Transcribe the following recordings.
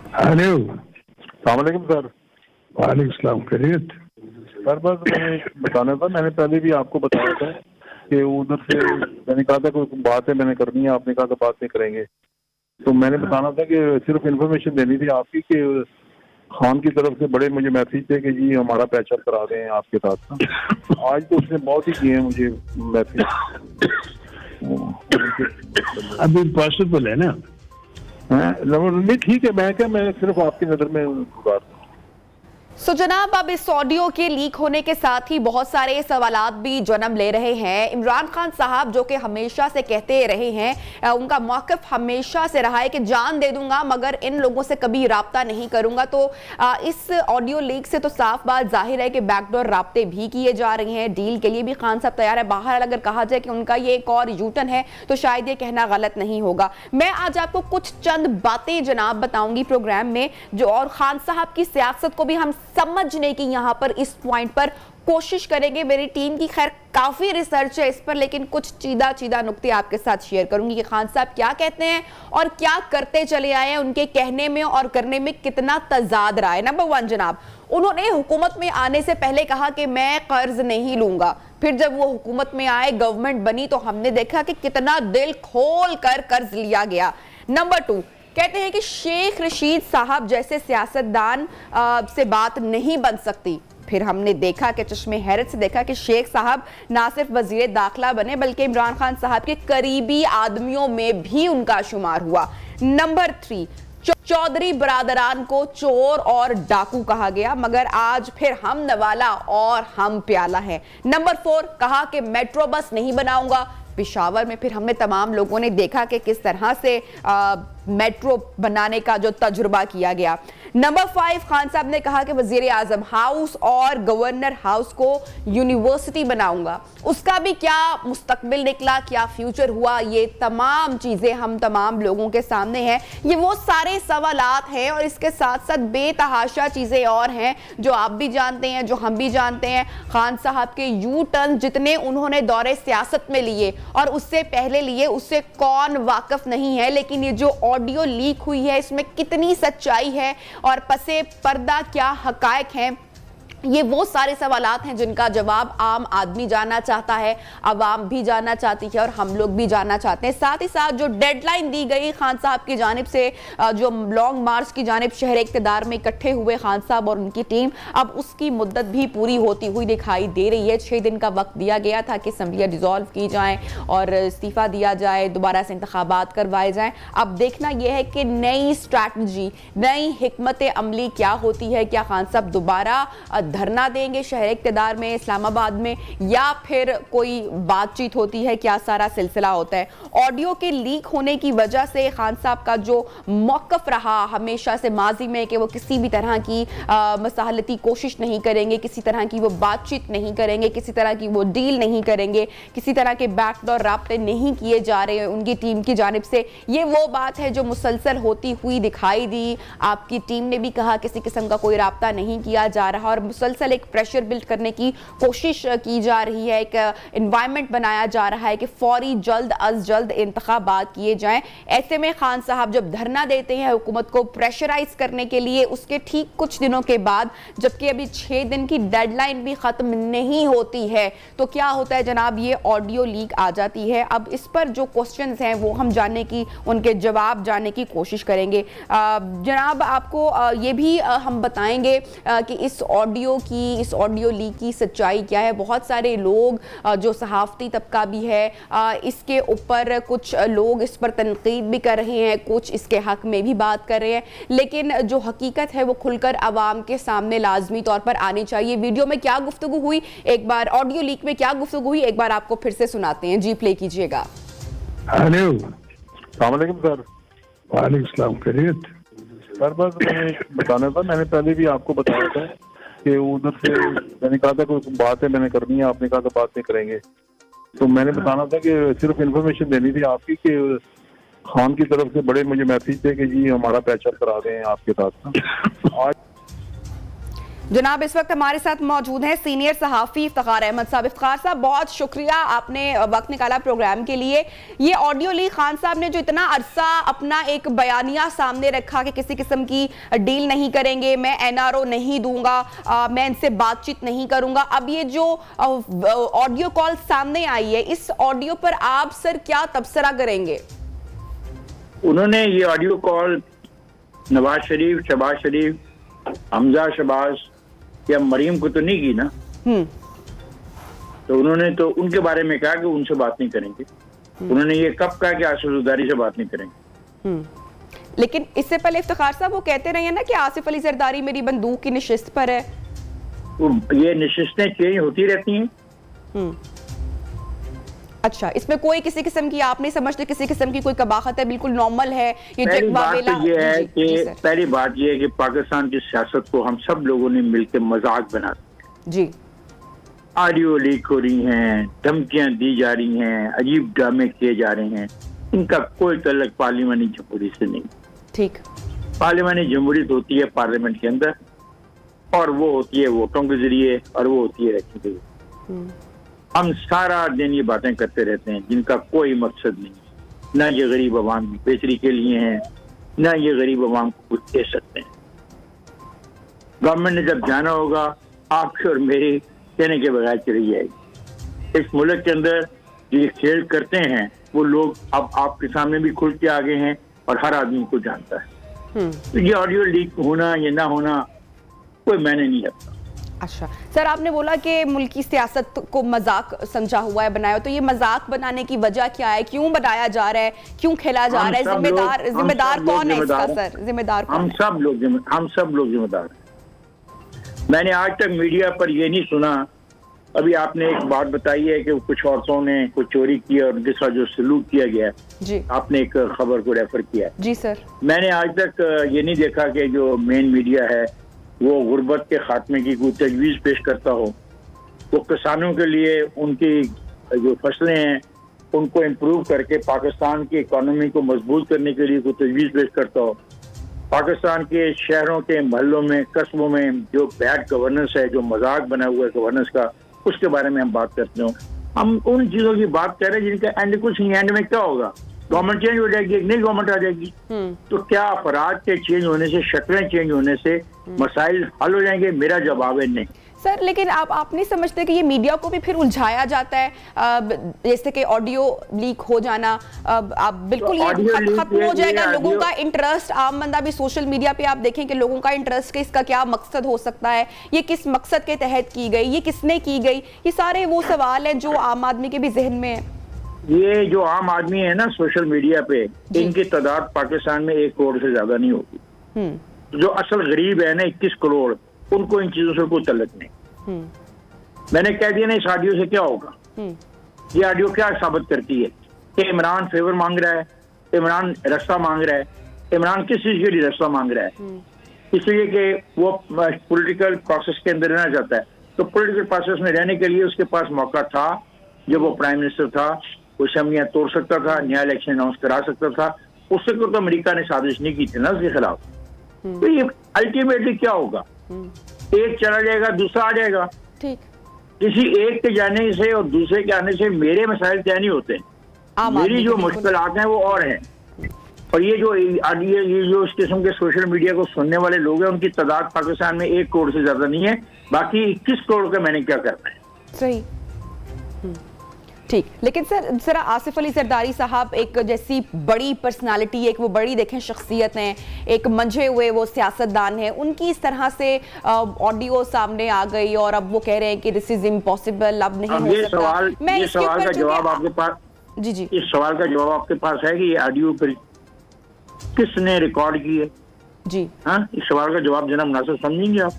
Hello. सलाम sir. वालेकुम सलाम। खैरियत सर बस मैंने बताना था, मैंने पहले भी आपको बताया था कि उधर से मैंने कहा था कोई बात है मैंने करनी है, आपने कहा था बात नहीं करेंगे। तो मैंने बताना था कि सिर्फ इन्फॉर्मेशन देनी थी आपकी कि खान की तरफ से बड़े मुझे मैसेज थे कि जी हमारा पैचअप करा दें आपके साथ ना। आज तो उसने बहुत ही किए हैं मुझे मैसेज। अभी पॉसिबल है ना? नहीं ठीक है, मैं सिर्फ आपकी नज़र में गुजार। जनाब, अब इस ऑडियो के लीक होने के साथ ही बहुत सारे सवालात भी जन्म ले रहे हैं। इमरान खान साहब जो कि हमेशा से कहते रहे हैं, उनका मौक़िफ़ हमेशा से रहा है कि जान दे दूंगा मगर इन लोगों से कभी राब्ता नहीं करूंगा। तो इस ऑडियो लीक से तो साफ बात जाहिर है कि बैकडोर राब्ते भी किए जा रहे हैं। डील के लिए भी खान साहब तैयार है। बाहर अगर कहा जाए कि उनका ये एक और यूटर्न है तो शायद ये कहना गलत नहीं होगा। मैं आज आपको कुछ चंद बातें जनाब बताऊंगी प्रोग्राम में, जो और खान साहब की सियासत को भी हम समझने की यहां पर इस पॉइंट पर कोशिश करेंगे। मेरी टीम की खैर काफी रिसर्च है इस पर, लेकिन कुछ चीदा नुक्ते आपके साथ शेयर करूंगी कि खान साहब क्या कहते हैं और क्या करते चले आए हैं। उनके कहने में और करने में कितना तजाद रहा है। नंबर 1 जनाब, उन्होंने हुकूमत में आने से पहले कहा कि मैं कर्ज नहीं लूंगा। फिर जब वो हुकूमत में आए, गवर्नमेंट बनी, तो हमने देखा कि कितना दिल खोल कर कर्ज लिया गया। नंबर 2, कहते हैं कि शेख रशीद साहब जैसे सियासतदान से बात नहीं बन सकती। फिर हमने देखा कि चश्मे हैरत से देखा कि शेख साहब ना सिर्फ वजीर दाखिला बने बल्कि इमरान खान साहब के करीबी आदमियों में भी उनका शुमार हुआ। नंबर 3, चौधरी बरादरान को चोर और डाकू कहा गया, मगर आज फिर हम नवाला और हम प्याला है। नंबर 4, कहा कि मेट्रो बस नहीं बनाऊंगा। पेशावर में फिर हमने तमाम लोगों ने देखा कि किस तरह से मेट्रो बनाने का जो तजुर्बा किया गया। नंबर 5, खान साहब ने कहा कि वजीर आजम हाउस और गवर्नर हाउस को यूनिवर्सिटी बनाऊंगा। उसका भी क्या मुस्तकबिल निकला, क्या फ्यूचर हुआ, ये तमाम चीजें हम तमाम लोगों के सामने हैं। ये वो सारे सवालात हैं और इसके साथ साथ बेतहाशा चीजें और हैं जो आप भी जानते हैं, जो हम भी जानते हैं। खान साहब के यू टर्न जितने उन्होंने दौरे सियासत में लिए और उससे पहले लिए, उससे कौन वाकिफ नहीं है। लेकिन ये जो ऑडियो लीक हुई है, इसमें कितनी सच्चाई है और पसे पर्दा क्या हकायक हैं, ये वो सारे सवालात हैं जिनका जवाब आम आदमी जानना चाहता है, अवाम भी जानना चाहती है और हम लोग भी जानना चाहते हैं। साथ ही साथ जो डेडलाइन दी गई खान साहब की जानिब से, जो लॉन्ग मार्च की जानिब शहर इक़्तिदार में इकट्ठे हुए खान साहब और उनकी टीम, अब उसकी मुद्दत भी पूरी होती हुई दिखाई दे रही है। 6 दिन का वक्त दिया गया था कि असम्बलियाँ डिज़ोल्व की जाएँ और इस्तीफ़ा दिया जाए, दोबारा से इंतखाबात करवाए जाएँ। अब देखना यह है कि नई स्ट्रैटजी, नई हिकमत अमली क्या होती है। क्या खान साहब दोबारा धरना देंगे शहर इक़्तिदार में, इस्लामाबाद में, या फिर कोई बातचीत होती है, क्या सारा सिलसिला होता है। ऑडियो के लीक होने की वजह से खान साहब का जो मौक़िफ़ रहा हमेशा से माजी में कि वो किसी भी तरह की मसाहलती कोशिश नहीं करेंगे, किसी तरह की वो बातचीत नहीं करेंगे, किसी तरह की वो डील नहीं करेंगे, किसी तरह के बैकडोर राब्ते नहीं किए जा रहे हैं उनकी टीम की जानिब से। ये वो बात है जो मुसलसल होती हुई दिखाई दी। आपकी टीम ने भी कहा किसी किस्म का कोई राब्ता नहीं किया जा रहा और मुसलसल एक प्रेशर बिल्ड करने की कोशिश की जा रही है, एक एनवायरनमेंट बनाया जा रहा है कि फौरी जल्द अज जल्द इंतखाबात किए जाएं। ऐसे में खान साहब जब धरना देते हैं हुकूमत को प्रेशराइज करने के लिए, उसके ठीक कुछ दिनों के बाद, जबकि अभी 6 दिन की डेडलाइन भी खत्म नहीं होती है, तो क्या होता है जनाब, ये ऑडियो लीक आ जाती है। अब इस पर जो क्वेश्चंस हैं वो हम जानने की, उनके जवाब जानने की कोशिश करेंगे। जनाब आपको ये भी हम बताएंगे कि इस ऑडियो लीक की सच्चाई क्या है। बहुत सारे लोग जो सहाफ़ती तबका भी है, इसके ऊपर कुछ लोग इस पर तनकीद भी कर रहे हैं, कुछ इसके हक में भी बात कर रहे हैं, लेकिन जो हकीकत है वो खुलकर आवाम के सामने लाजमी तौर पर आनी चाहिए। वीडियो में क्या गुफ्तगू हुई, एक बार ऑडियो लीक में क्या गुफ्तगू हुई, एक बार आपको फिर से सुनाते हैं। जी प्ले कीजिएगा। हेलो। अस्सलाम वालेकुम सर। वालेकुम सलाम। खैरियत सर बस मैंने बताना था, मैंने पहले भी आपको बताया था कि उधर से मैंने कहा था कोई बात है मैंने करनी है, आपने कहा था बात नहीं करेंगे। तो मैंने बताना था कि सिर्फ इन्फॉर्मेशन देनी थी आपकी कि खान की तरफ से बड़े मुझे मैसेज थे कि जी हमारा पैचअप करा दें आपके साथ ना। आज जनाब इस वक्त हमारे साथ मौजूद हैं सीनियर सहाफ़ी इफ्तिखार अहमद साहब। इफ्तिखार साहब, बहुत शुक्रिया, आपने वक्त निकाला प्रोग्राम के लिए। ये ऑडियो लीक खान साहब ने जो इतना अरसा अपना एक बयानिया सामने रखा कि किसी किस्म की डील नहीं करेंगे, मैं NRO नहीं दूंगा, मैं इनसे बातचीत नहीं करूंगा, अब ये जो ऑडियो कॉल सामने आई है, इस ऑडियो पर आप सर क्या तबसरा करेंगे? उन्होंने ये ऑडियो कॉल नवाज शरीफ, शहबाज शरीफ, हमजा शहबाज या मरीम को तो नहीं की ना। तो उन्होंने तो उनके बारे में कहा कि उनसे बात नहीं करेंगे। उन्होंने ये कब कहा कि आसिफ जरदारी से बात नहीं करेंगे? लेकिन इससे पहले इफ्तिखार साहब वो कहते रहे हैं ना कि आसिफ अली जरदारी मेरी बंदूक की नशिस्त पर है। तो ये नशिस्तें चेंज होती रहती हैं। अच्छा, इसमें कोई किसी किस्म की आप नहीं समझते किसी किस्म की कोई कबाहत है? बिल्कुल नॉर्मल है ये। पहली बात ये है कि पाकिस्तान की सियासत को हम सब लोगों ने मिलकर मजाक बना दिया जी। ऑडियो लीक हो रही हैं, धमकियां दी जा रही हैं, अजीब ड्रामे किए जा रहे हैं। इनका कोई तल्लुक पार्लिमानी जमहूरियत से नहीं। ठीक, पार्लिमानी जमहूरियत होती है पार्लियामेंट के अंदर, और वो होती है वोटों के जरिए, और वो होती है इलेक्शन के जरिए। हम सारा दिन ये बातें करते रहते हैं जिनका कोई मकसद नहीं, ना ये गरीब आवाम की बेहतरी के लिए हैं, ना ये गरीब आवाम को कुछ दे सकते हैं। गवर्नमेंट ने जब जाना होगा, आपके और मेरे कहने के बगैर चली जाएगी। इस मुल्क के अंदर जो ये खेल करते हैं वो लोग अब आपके सामने भी खुल के आ गए हैं और हर आदमी को जानता है। तो ये ऑडियो लीक होना या ना होना कोई मैंने नहीं लगता। अच्छा सर, आपने बोला कि मुल्क की सियासत को मजाक समझा हुआ है, बनाया, तो ये मजाक बनाने की वजह क्या है? क्यों बनाया जा रहा है, क्यों खेला जा रहा है? जिम्मेदार कौन है इसका सर? जिम्मेदार हम सब लोग जिम्मेदार हैं। मैंने आज तक मीडिया पर ये नहीं सुना। अभी आपने एक बात बताई है कि कुछ औरतों ने कुछ चोरी की और उनके साथ जो सलूक किया गया जी, आपने एक खबर को रेफर किया जी सर। मैंने आज तक ये नहीं देखा कि जो मेन मीडिया है वो गुर्बत के खात्मे की कोई तजवीज़ पेश करता हो, वो किसानों के लिए उनकी जो फसलें हैं उनको इम्प्रूव करके पाकिस्तान की इकॉनमी को मजबूत करने के लिए कोई तजवीज़ पेश करता हो। पाकिस्तान के शहरों के मोहल्लों में, कस्बों में जो बैड गवर्नेंस है, जो मजाक बना हुआ है गवर्नेंस का, उसके बारे में हम बात करते हो। हम उन चीज़ों की बात कर रहे हैं जिनका एंड कुछ नहीं। एंड में क्या होगा? गवर्नमेंट चेंज हो जाएगी, एक नई गवर्नमेंट आ जाएगी। तो क्या अफराद के चेंज होने से, शक्लें चेंज होने से मसाइल हल हो जाएंगे? मेरा जवाब है नहीं सर। लेकिन आप नहीं समझते कि ये मीडिया को भी फिर उलझाया जाता है? जैसे कि ऑडियो लीक हो जाना, आप बिल्कुल ये खत्म हो जाएगा लोगों का इंटरेस्ट। आम बंदा भी सोशल मीडिया पे आप देखें कि लोगों का इंटरेस्ट कि इसका क्या मकसद हो सकता है, ये किस मकसद के तहत की गई, ये किसने की गई, ये सारे वो सवाल हैं जो आम आदमी के भी जहन में है। ये जो आम आदमी है ना सोशल मीडिया पे, इनकी तादाद पाकिस्तान में 1 करोड़ से ज्यादा नहीं होगी। जो असल गरीब है ना 21 करोड़, उनको इन चीजों से कोई तल्लुक नहीं। मैंने कह दिया ना, इस ऑडियो से क्या होगा? ये ऑडियो क्या साबित करती है कि इमरान फेवर मांग रहा है, इमरान रास्ता मांग रहा है। इमरान किस चीज के लिए रास्ता मांग रहा है? इसलिए कि वो पॉलिटिकल प्रोसेस के अंदर रहना चाहता है। तो पॉलिटिकल प्रोसेस में रहने के लिए उसके पास मौका था, जब वो प्राइम मिनिस्टर था, वो असेंबलियां तोड़ सकता था, नया इलेक्शन अनाउंस करा सकता था। उससे तो अमेरिका ने साजिश नहीं की थी ना उसके खिलाफ। तो ये अल्टीमेटली क्या होगा? एक चला जाएगा, दूसरा आ जाएगा। ठीक, किसी एक के जाने से और दूसरे के आने से मेरे मसाइल तय नहीं होते। मेरी जो मुश्किलात हैं वो और हैं। और ये जो इस किस्म के सोशल मीडिया को सुनने वाले लोग हैं, उनकी तादाद पाकिस्तान में 1 करोड़ से ज्यादा नहीं है। बाकी 21 करोड़ का मैंने क्या करना है? सही, ठीक। लेकिन सर जरा आसिफ अली जरदारी साहब एक जैसी बड़ी पर्सनालिटी, एक वो बड़ी देखें शख्सियत हैं, एक मंझे हुए वो सियासतदान हैं, उनकी इस तरह से ऑडियो सामने आ गई और अब वो कह रहे हैं कि दिस इज इम्पॉसिबल, अब नहीं हो सकता। मैं इस सवाल का जवाब आपके पास जी, इस सवाल का जवाब आपके पास है कि ये ऑडियो पर किसने रिकॉर्ड की है जी? हाँ, इस सवाल का जवाब देना मुनासिब समझेंगे आप?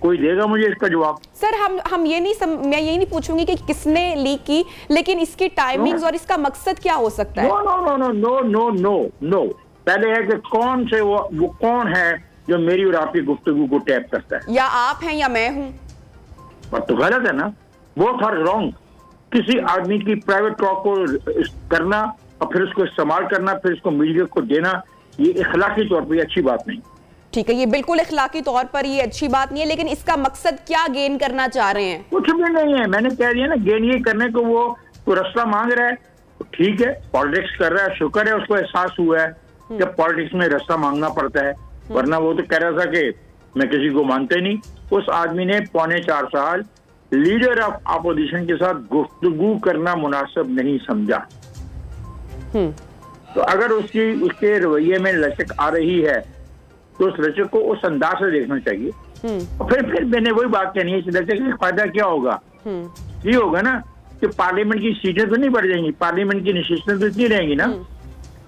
कोई देगा मुझे इसका जवाब? सर हम ये नहीं मैं ये नहीं पूछूंगी कि किसने लीक की, लेकिन इसकी टाइमिंग्स और इसका मकसद क्या हो सकता है? नो। पहले है कि कौन से वो कौन है जो मेरी और आपकी गुफ्तगू को टैप करता है? या आप हैं या मैं हूँ। पर तो गलत है ना, बोथ आर रॉन्ग। किसी आदमी की प्राइवेट टॉक को करना और फिर उसको इस्तेमाल करना, फिर उसको मीडिया को देना, ये इखलाकी तौर पर अच्छी बात नहीं। ठीक है, ये बिल्कुल इखलाकी तौर पर ये अच्छी बात नहीं है, लेकिन इसका मकसद क्या गेन करना चाह रहे हैं? कुछ भी नहीं है, मैंने कह दिया ना, गेन ये करने को वो रास्ता मांग रहा है, तो ठीक है, पॉलिटिक्स कर रहा है, शुक्र है उसको एहसास हुआ है कि पॉलिटिक्स में रास्ता मांगना पड़ता है, वरना वो तो कह रहा था कि मैं किसी को मानते नहीं। उस आदमी ने 4.25 साल लीडर ऑफ अपोजिशन के साथ गुफ्तगू करना मुनासिब नहीं समझा। तो अगर उसके रवैये में लचक आ रही है तो उस लचक को उस अंदाज से देखना चाहिए। और फिर मैंने वही बात कहनी है, इस लचक का फायदा क्या होगा? ये होगा ना कि पार्लियामेंट की सीटें तो नहीं बढ़ जाएंगी, पार्लियामेंट की नशिस्तें तो इतनी रहेंगी ना,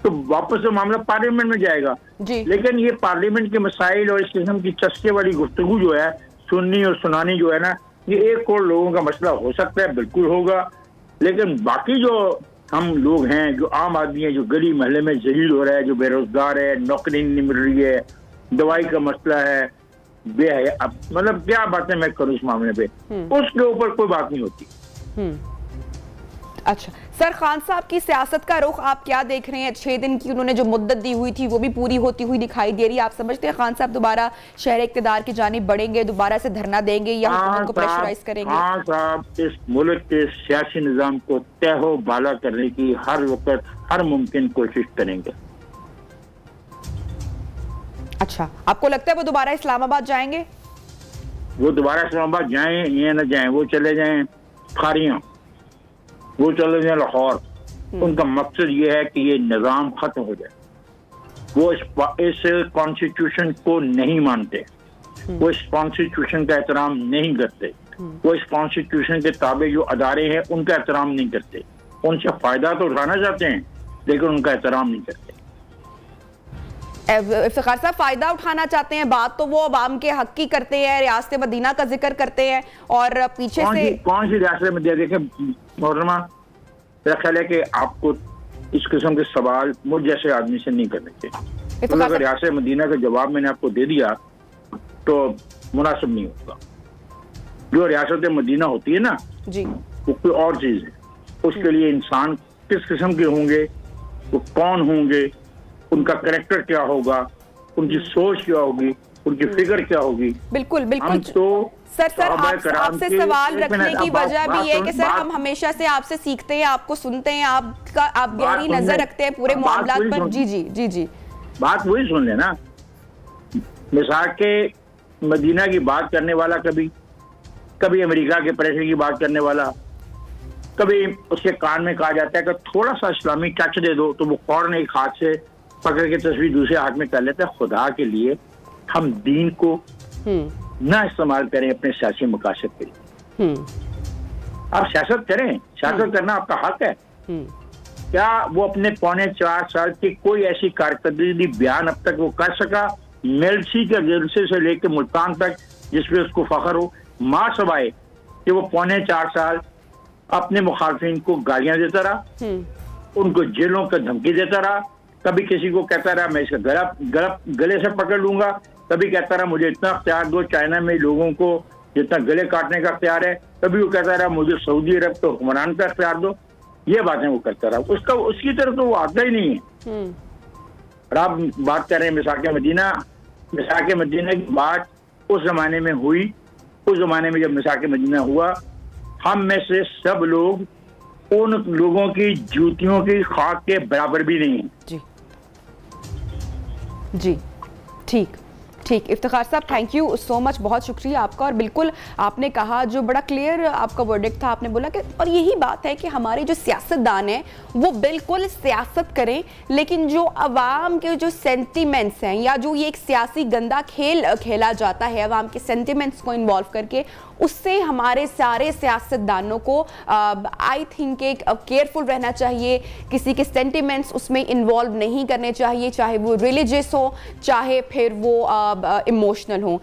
तो वापस तो मामला पार्लियामेंट में जाएगा। लेकिन ये पार्लियामेंट के मसाइल और इस किस्म की चस्के वाली गुफ्तगू जो है, सुननी और सुनानी जो है ना, ये 1 करोड़ लोगों का मसला हो सकता है, बिल्कुल होगा, लेकिन बाकी जो हम लोग हैं, जो आम आदमी है, जो गली महल्ले में जलील हो रहा है, जो बेरोजगार है, नौकरी नहीं मिल रही है, दवाई का मसला है, मतलब क्या बातें मैं करूं इस मामले पे, उसके ऊपर कोई बात नहीं होती। अच्छा सर, खान साहब की सियासत का रुख आप क्या देख रहे हैं? 6 दिन की उन्होंने जो मुद्दत दी हुई थी वो भी पूरी होती हुई दिखाई दे रही है। आप समझते हैं खान साहब दोबारा शहर इक़्तिदार की जानिब बढ़ेंगे, दोबारा से धरना देंगे या हुकूमत को प्रेशराइज करेंगे? खान साहब इस मुल्क के सियासी निजाम को तहो बाला करने की हर वक्त हर मुमकिन कोशिश करेंगे। अच्छा, आपको लगता है वो दोबारा इस्लामाबाद जाएंगे? वो दोबारा इस्लामाबाद जाएं या न जाएं, वो चले जाएं खारियां, वो चले जाए लाहौर, उनका मकसद ये है कि ये निज़ाम खत्म हो जाए। वो इस कॉन्स्टिट्यूशन को नहीं मानते, वो इस कॉन्स्टिट्यूशन का एहतराम नहीं करते, वो इस कॉन्स्टिट्यूशन के ताबे जो अदारे हैं उनका एहतराम नहीं करते। उनसे फायदा तो उठाना चाहते हैं लेकिन उनका एहतराम नहीं करते। इफ्तिखार साहब फायदा उठाना चाहते हैं, बात तो वो अवाम के हक की करते हैं, रियासत मदीना का जिक्र करते हैं और पीछे से कौन सी रियासत मदीना? देखें मोहतरमा, मेरा ख्याल है कि आपको इस किस्म के सवाल मुझ जैसे आदमी से नहीं करने चाहिए। तो अगर रियासत मदीना का जवाब मैंने आपको दे दिया तो मुनासिब नहीं होगा। जो रियासत मदीना होती है ना जी, वो कोई और चीज है। उसके लिए इंसान किस किस्म के होंगे, वो कौन होंगे, उनका कैरेक्टर क्या होगा, उनकी सोच क्या होगी, उनकी फिगर क्या होगी। बिल्कुल बिल्कुल। तो सर आपसे सवाल रखने की वजह भी है कि सर हम हमेशा से आपसे सीखते हैं, आपको सुनते हैं, आप गहरी नजर रखते हैं पूरे मामलात पर। जी जी जी जी, बात वही सुन लेना। मिसाल के मदीना की बात करने वाला कभी अमेरिका के प्रेसिडेंट की बात करने वाला, कभी उसके कान में कहा जाता है कि थोड़ा सा इस्लामी टच दे दो, तो वो फौरन एक हाथ से पकड़ के तस्वीर दूसरे हाथ में कर लेते हैं। खुदा के लिए हम दीन को ना इस्तेमाल करें अपने सियासी मकासद के लिए। आप सियासत करें, सियासत करना आपका हक है। क्या वो अपने 4.25 साल की कोई ऐसी कारकर्दगी बयान अब तक वो कर सका, मेलसी के जलसे से लेकर मुल्तान तक, जिसपे उसको फख्र हो? मां सवाए कि वो 4.25 साल अपने मुखालफिन को गालियां देता रहा, उनको जेलों का धमकी देता रहा, कभी किसी को कहता रहा मैं इसका गले से पकड़ लूंगा, कभी कहता रहा मुझे इतना अख्तियार दो, चाइना में लोगों को जितना गले काटने का अख्तियार है, कभी वो कहता रहा मुझे सऊदी अरब के हुक्मरान का अख्तियार दो। ये बातें वो करता रहा, उसकी तरफ तो वो आता ही नहीं है। और आप बात कर रहे हैं मिसाक मदीना की बात उस जमाने में हुई, उस जमाने में जब मिसाक मदीना हुआ, हम में से सब लोग उन लोगों की जूतियों की खाक के बराबर भी नहीं है। जी जी, ठीक ठीक। इफ्तिखार साहब थैंक यू सो मच, बहुत शुक्रिया आपका। और बिल्कुल आपने कहा, जो बड़ा क्लियर आपका वर्डिक्ट था, आपने बोला कि और यही बात है कि हमारे जो सियासतदान हैं वो बिल्कुल सियासत करें, लेकिन जो अवाम के जो सेंटिमेंट्स हैं या जो ये एक सियासी गंदा खेल खेला जाता है अवाम के सेंटिमेंट्स को इन्वॉल्व करके, उससे हमारे सारे सियासतदानों को आई थिंक एक केयरफुल रहना चाहिए। किसी के सेंटिमेंट्स उसमें इन्वॉल्व नहीं करने चाहिए, चाहे वो रिलीजियस हो चाहे फिर वो इमोशनल हो।